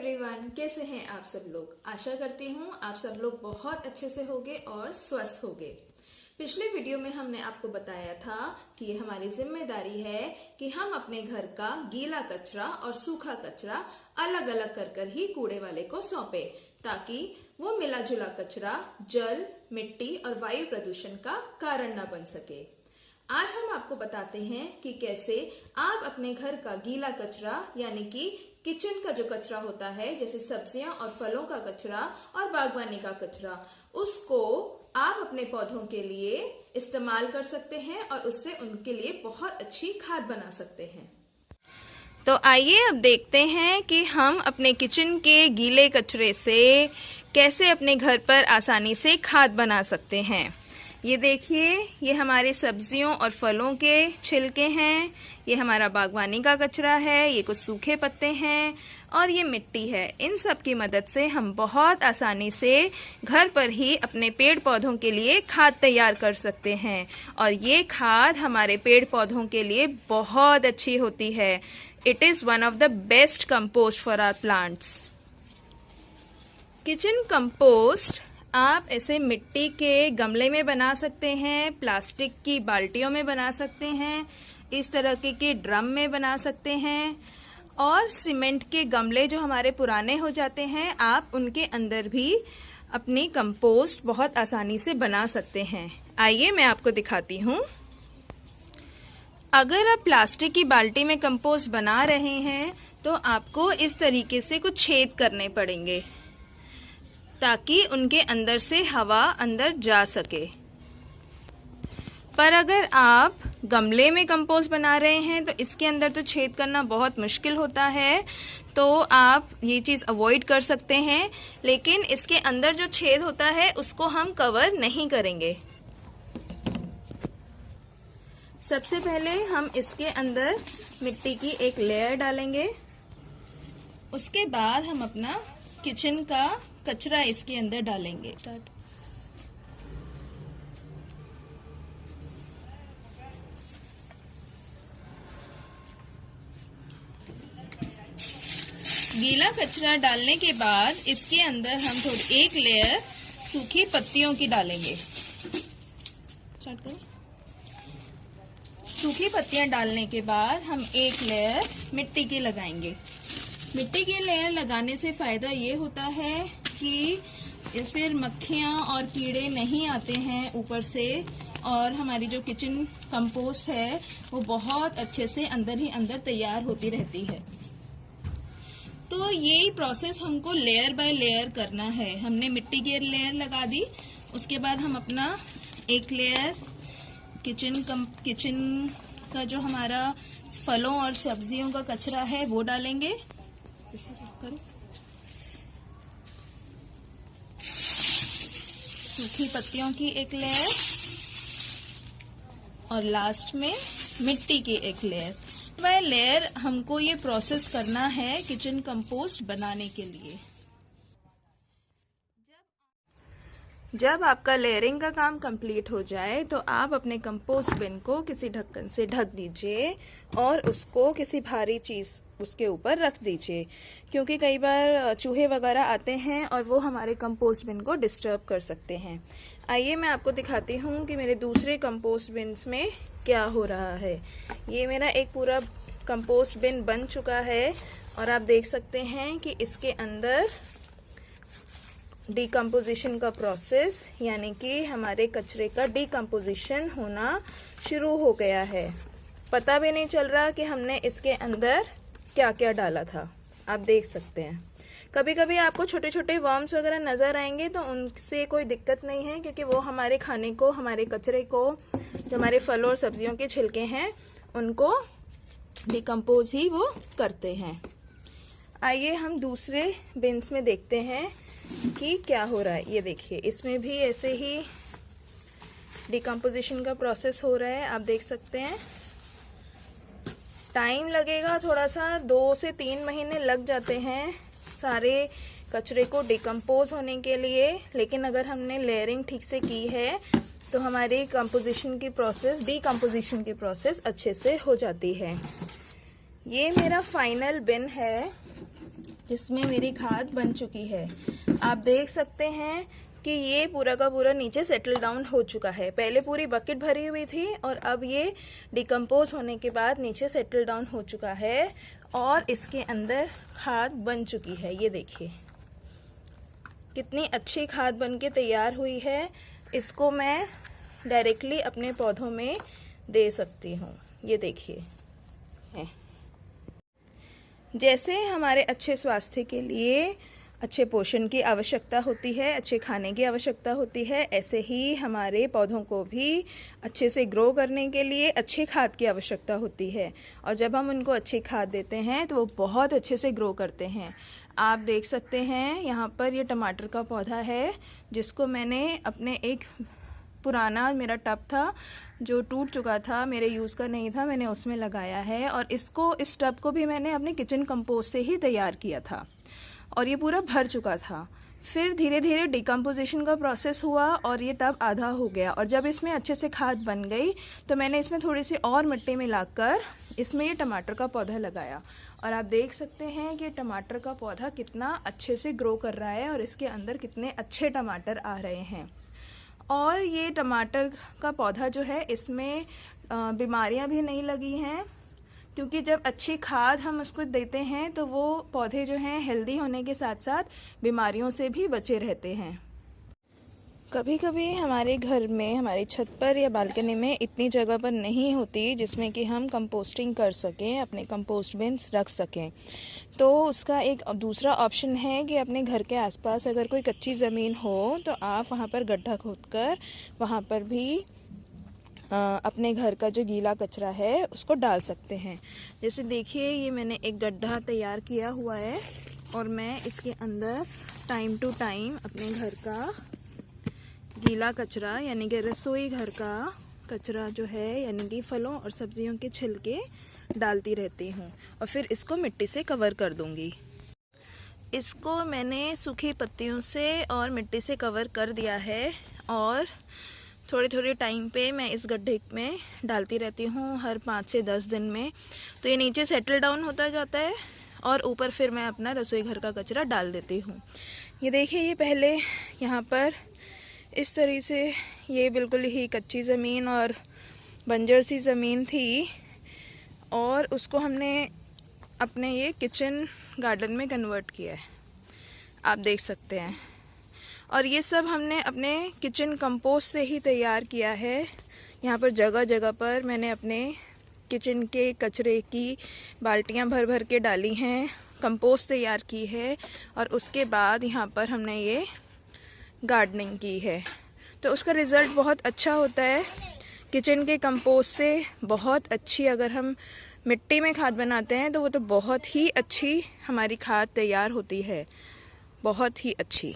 Everyone, कैसे हैं आप सब लोग। आशा करती हूँ आप सब लोग बहुत अच्छे से होंगे और स्वस्थ होंगे। पिछले वीडियो में हमने आपको बताया था कि ये हमारी जिम्मेदारी है कि हम अपने घर का गीला कचरा और सूखा कचरा अलग अलग कर ही कूड़े वाले को सौंपे, ताकि वो मिला जुला कचरा जल, मिट्टी और वायु प्रदूषण का कारण न बन सके। आज हम आपको बताते हैं कि कैसे आप अपने घर का गीला कचरा यानी कि किचन का जो कचरा होता है, जैसे सब्जियां और फलों का कचरा और बागवानी का कचरा, उसको आप अपने पौधों के लिए इस्तेमाल कर सकते हैं और उससे उनके लिए बहुत अच्छी खाद बना सकते हैं। तो आइए अब देखते हैं कि हम अपने किचन के गीले कचरे से कैसे अपने घर पर आसानी से खाद बना सकते हैं। ये देखिए, ये हमारे सब्जियों और फलों के छिलके हैं, ये हमारा बागवानी का कचरा है, ये कुछ सूखे पत्ते हैं और ये मिट्टी है। इन सब की मदद से हम बहुत आसानी से घर पर ही अपने पेड़ पौधों के लिए खाद तैयार कर सकते हैं और ये खाद हमारे पेड़ पौधों के लिए बहुत अच्छी होती है। It is one of the best compost for our plants. Kitchen compost आप ऐसे मिट्टी के गमले में बना सकते हैं, प्लास्टिक की बाल्टियों में बना सकते हैं, इस तरह के ड्रम में बना सकते हैं और सीमेंट के गमले जो हमारे पुराने हो जाते हैं, आप उनके अंदर भी अपनी कंपोस्ट बहुत आसानी से बना सकते हैं। आइए मैं आपको दिखाती हूँ। अगर आप प्लास्टिक की बाल्टी में कंपोस्ट बना रहे हैं तो आपको इस तरीके से कुछ छेद करने पड़ेंगे ताकि उनके अंदर से हवा अंदर जा सके। पर अगर आप गमले में कंपोस्ट बना रहे हैं तो इसके अंदर तो छेद करना बहुत मुश्किल होता है, तो आप ये चीज़ अवॉइड कर सकते हैं। लेकिन इसके अंदर जो छेद होता है उसको हम कवर नहीं करेंगे। सबसे पहले हम इसके अंदर मिट्टी की एक लेयर डालेंगे, उसके बाद हम अपना किचन का कचरा इसके अंदर डालेंगे। गीला कचरा डालने के बाद इसके अंदर हम थोड़ी एक लेयर सूखी पत्तियों की डालेंगे। सूखी पत्तियां डालने के बाद हम एक लेयर मिट्टी की लगाएंगे। मिट्टी की लेयर लगाने से फायदा ये होता है कि फिर मक्खियाँ और कीड़े नहीं आते हैं ऊपर से, और हमारी जो किचन कंपोस्ट है वो बहुत अच्छे से अंदर ही अंदर तैयार होती रहती है। तो यही प्रोसेस हमको लेयर बाय लेयर करना है। हमने मिट्टी की लेयर लगा दी, उसके बाद हम अपना एक लेयर किचन का जो हमारा फलों और सब्जियों का कचरा है वो डालेंगे। सूखी पत्तियों की एक लेयर और लास्ट में मिट्टी की एक लेयर। वह लेयर हमको ये प्रोसेस करना है किचन कंपोस्ट बनाने के लिए। जब आपका लेयरिंग का काम कंप्लीट हो जाए तो आप अपने कंपोस्ट बिन को किसी ढक्कन से ढक दीजिए और उसको किसी भारी चीज उसके ऊपर रख दीजिए, क्योंकि कई बार चूहे वगैरह आते हैं और वो हमारे कंपोस्ट बिन को डिस्टर्ब कर सकते हैं। आइए मैं आपको दिखाती हूँ कि मेरे दूसरे कंपोस्ट बिन्स में क्या हो रहा है। ये मेरा एक पूरा कंपोस्ट बिन बन चुका है और आप देख सकते हैं कि इसके अंदर डिकम्पोजिशन का प्रोसेस यानी कि हमारे कचरे का डिकम्पोजिशन होना शुरू हो गया है। पता भी नहीं चल रहा कि हमने इसके अंदर क्या क्या डाला था। आप देख सकते हैं, कभी कभी आपको छोटे छोटे वर्म्स वगैरह नजर आएंगे तो उनसे कोई दिक्कत नहीं है, क्योंकि वो हमारे खाने को, हमारे कचरे को, जो हमारे फलों और सब्जियों के छिलके हैं उनको डिकम्पोज ही वो करते हैं। आइए हम दूसरे बिन्स में देखते हैं कि क्या हो रहा है। ये देखिए, इसमें भी ऐसे ही डिकम्पोजिशन का प्रोसेस हो रहा है। आप देख सकते हैं, टाइम लगेगा थोड़ा सा, 2 से 3 महीने लग जाते हैं सारे कचरे को डिकम्पोज होने के लिए। लेकिन अगर हमने लेयरिंग ठीक से की है तो हमारी डिकम्पोजिशन की प्रोसेस अच्छे से हो जाती है। ये मेरा फाइनल बिन है जिसमें मेरी खाद बन चुकी है। आप देख सकते हैं कि ये पूरा का पूरा नीचे सेटल डाउन हो चुका है। पहले पूरी बकेट भरी हुई थी और अब ये डिकम्पोज होने के बाद नीचे सेटल डाउन हो चुका है और इसके अंदर खाद बन चुकी है। ये देखिए कितनी अच्छी खाद बन के तैयार हुई है। इसको मैं डायरेक्टली अपने पौधों में दे सकती हूँ। ये देखिए, जैसे हमारे अच्छे स्वास्थ्य के लिए अच्छे पोषण की आवश्यकता होती है, अच्छे खाने की आवश्यकता होती है, ऐसे ही हमारे पौधों को भी अच्छे से ग्रो करने के लिए अच्छी खाद की आवश्यकता होती है। और जब हम उनको अच्छी खाद देते हैं तो वो बहुत अच्छे से ग्रो करते हैं। आप देख सकते हैं यहाँ पर ये टमाटर का पौधा है जिसको मैंने अपने एक पुराना मेरा टब था जो टूट चुका था, मेरे यूज़ का नहीं था, मैंने उसमें लगाया है। और इस टब को भी मैंने अपने किचन कंपोस्ट से ही तैयार किया था और ये पूरा भर चुका था। फिर धीरे धीरे डिकम्पोजिशन का प्रोसेस हुआ और ये टब आधा हो गया। और जब इसमें अच्छे से खाद बन गई तो मैंने इसमें थोड़ी सी और मिट्टी मिलाकर इसमें ये टमाटर का पौधा लगाया। और आप देख सकते हैं कि टमाटर का पौधा कितना अच्छे से ग्रो कर रहा है और इसके अंदर कितने अच्छे टमाटर आ रहे हैं। और ये टमाटर का पौधा जो है इसमें बीमारियां भी नहीं लगी हैं, क्योंकि जब अच्छी खाद हम उसको देते हैं तो वो पौधे जो हैं हेल्दी होने के साथ साथ बीमारियों से भी बचे रहते हैं। कभी कभी हमारे घर में, हमारी छत पर या बालकनी में इतनी जगह पर नहीं होती जिसमें कि हम कंपोस्टिंग कर सकें, अपने कंपोस्ट बिन्स रख सकें। तो उसका एक दूसरा ऑप्शन है कि अपने घर के आसपास अगर कोई कच्ची ज़मीन हो तो आप वहाँ पर गड्ढा खोदकर वहाँ पर भी अपने घर का जो गीला कचरा है उसको डाल सकते हैं। जैसे देखिए ये मैंने एक गड्ढा तैयार किया हुआ है और मैं इसके अंदर टाइम टू टाइम अपने घर का गीला कचरा यानी कि रसोई घर का कचरा जो है यानी कि फलों और सब्जियों के छिलके डालती रहती हूँ और फिर इसको मिट्टी से कवर कर दूँगी। इसको मैंने सूखी पत्तियों से और मिट्टी से कवर कर दिया है और थोड़े थोड़े टाइम पे मैं इस गड्ढे में डालती रहती हूँ हर 5 से 10 दिन में। तो ये नीचे सेटल डाउन होता जाता है और ऊपर फिर मैं अपना रसोई घर का कचरा डाल देती हूँ। ये देखिए ये पहले यहाँ पर इस तरह से ये बिल्कुल ही कच्ची ज़मीन और बंजर सी ज़मीन थी और उसको हमने अपने ये किचन गार्डन में कन्वर्ट किया है, आप देख सकते हैं। और ये सब हमने अपने किचन कंपोस्ट से ही तैयार किया है। यहाँ पर जगह जगह पर मैंने अपने किचन के कचरे की बाल्टियाँ भर भर के डाली हैं, कंपोस्ट तैयार की है और उसके बाद यहाँ पर हमने ये गार्डनिंग की है। तो उसका रिज़ल्ट बहुत अच्छा होता है। किचन के कंपोस्ट से बहुत अच्छी, अगर हम मिट्टी में खाद बनाते हैं तो वो तो बहुत ही अच्छी हमारी खाद तैयार होती है, बहुत ही अच्छी।